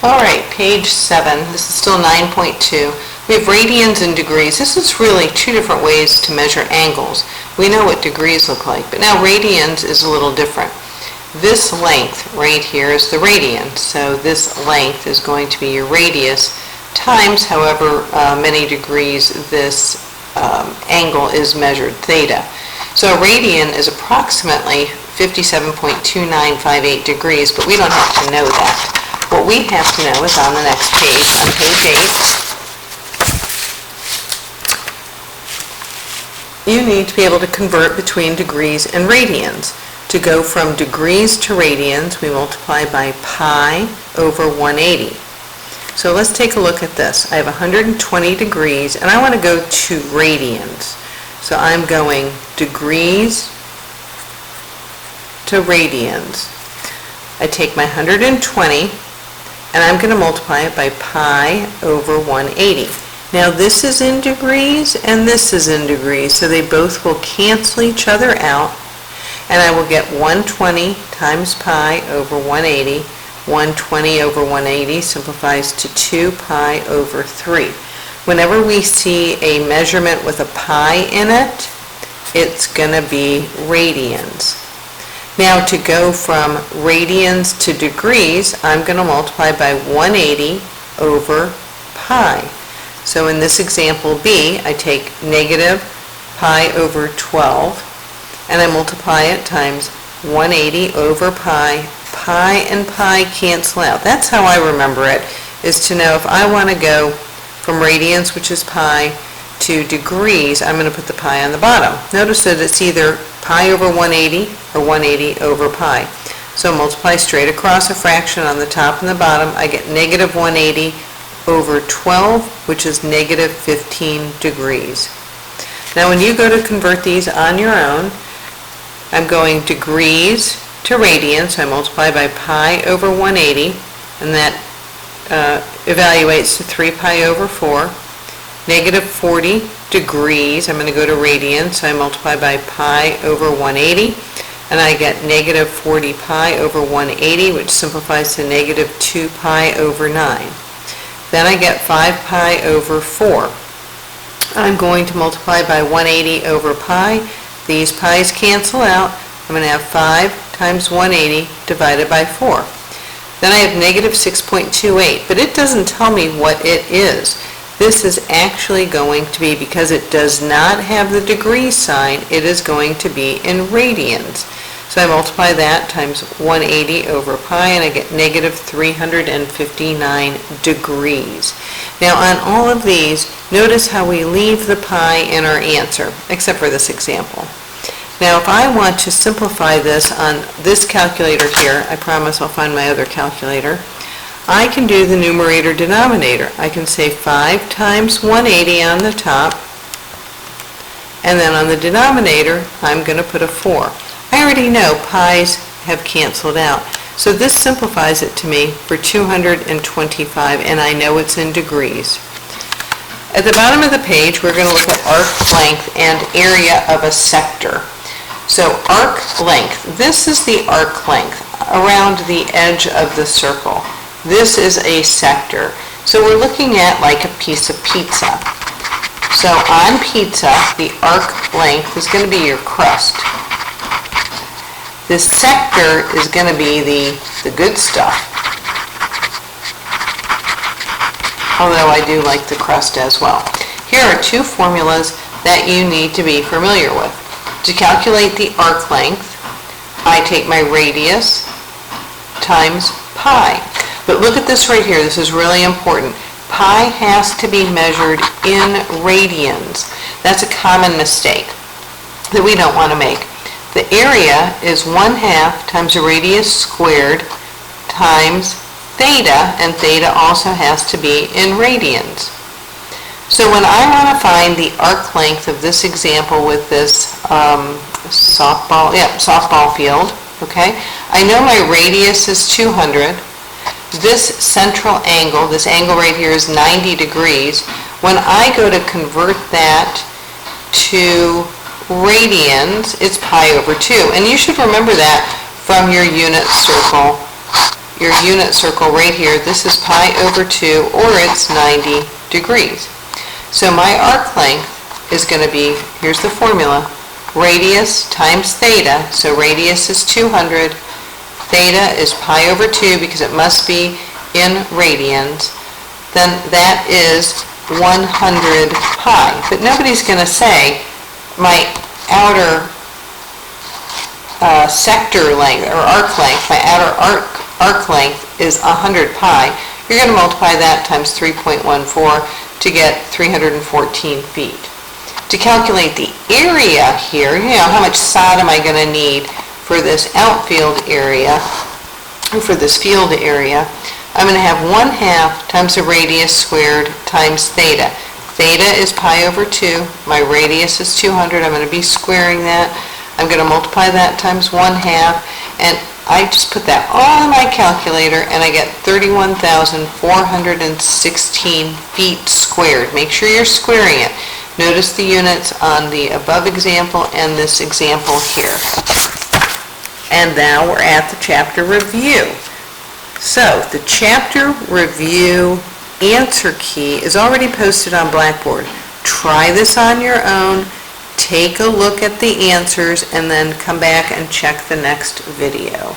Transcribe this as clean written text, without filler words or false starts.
All right, page 7. This is still 9.2. We have radians and degrees. This is really two different ways to measure angles. We know what degrees look like, but now radians is a little different. This length right here is the radian, so this length is going to be your radius times however many degrees this angle is measured, theta. So a radian is approximately 57.2958 degrees, but we don't have to know that. What we have to know is on the next page, on page 8, you need to be able to convert between degrees and radians. To go from degrees to radians, we multiply by pi over 180. So let's take a look at this. I have 120 degrees, and I want to go to radians. So I'm going degrees to radians. I take my 120, and I'm going to multiply it by pi over 180. Now this is in degrees, and this is in degrees, so they both will cancel each other out, and I will get 120 times pi over 180. 120 over 180 simplifies to 2 pi over 3. Whenever we see a measurement with a pi in it, it's going to be radians. Now to go from radians to degrees, I'm going to multiply by 180 over pi. So in this example B, I take negative pi over 12, and I multiply it times 180 over pi. Pi and pi cancel out. That's how I remember it, is to know if I want to go from radians, which is pi, to degrees, I'm going to put the pi on the bottom. Notice that it's either pi over 180 or 180 over pi. So multiply straight across a fraction on the top and the bottom. I get negative 180 over 12, which is negative 15 degrees. Now when you go to convert these on your own, I'm going degrees to radians, so I multiply by pi over 180, and that evaluates to 3 pi over 4. Negative 40 degrees, I'm going to go to radians, so I multiply by pi over 180, and I get negative 40 pi over 180, which simplifies to negative 2 pi over 9. Then I get 5 pi over 4. I'm going to multiply by 180 over pi. These pi's cancel out. I'm going to have 5 times 180 divided by 4. Then I have negative 6.28, but it doesn't tell me what it is. This is actually going to be, because it does not have the degree sign, it is going to be in radians. So I multiply that times 180 over pi, and I get negative 359 degrees. Now on all of these, notice how we leave the pi in our answer, except for this example. Now if I want to simplify this on this calculator here, I promise I'll find my other calculator, I can do the numerator denominator. I can say 5 times 180 on the top, and then on the denominator I'm going to put a 4. I already know pi's have canceled out, so this simplifies it to me for 225, and I know it's in degrees. At the bottom of the page, we're going to look at arc length and area of a sector. So arc length, this is the arc length around the edge of the circle. This is a sector. So we're looking at like a piece of pizza. So on pizza, the arc length is going to be your crust. This sector is going to be the good stuff. Although I do like the crust as well. Here are two formulas that you need to be familiar with. To calculate the arc length, I take my radius times pi. But look at this right here. This is really important. Pi has to be measured in radians. That's a common mistake that we don't want to make. The area is 1/2 times the radius squared times theta, and theta also has to be in radians. So when I want to find the arc length of this example with this softball field, okay, I know my radius is 200. This central angle, this angle right here is 90 degrees. When I go to convert that to radians, it's pi over 2. And you should remember that from your unit circle your unit circle right here, this is pi over 2, or it's 90 degrees. So my arc length is going to be, here's the formula, radius times theta, so radius is 200, theta is pi over 2 because it must be in radians, then that is 100 pi. But nobody's going to say my outer sector length or arc length, my outer arc length is 100 pi. You're going to multiply that times 3.14 to get 314 feet. To calculate the area here, how much sod am I going to need for this outfield area, or for this field area, I'm going to have 1/2 times the radius squared times theta. Theta is pi over 2. My radius is 200. I'm going to be squaring that. I'm going to multiply that times 1/2, and I just put that all in my calculator, and I get 31,416 feet squared. Make sure you're squaring it. Notice the units on the above example and this example here. And now we're at the chapter review. So the chapter review answer key is already posted on Blackboard. Try this on your own, take a look at the answers, and then come back and check the next video.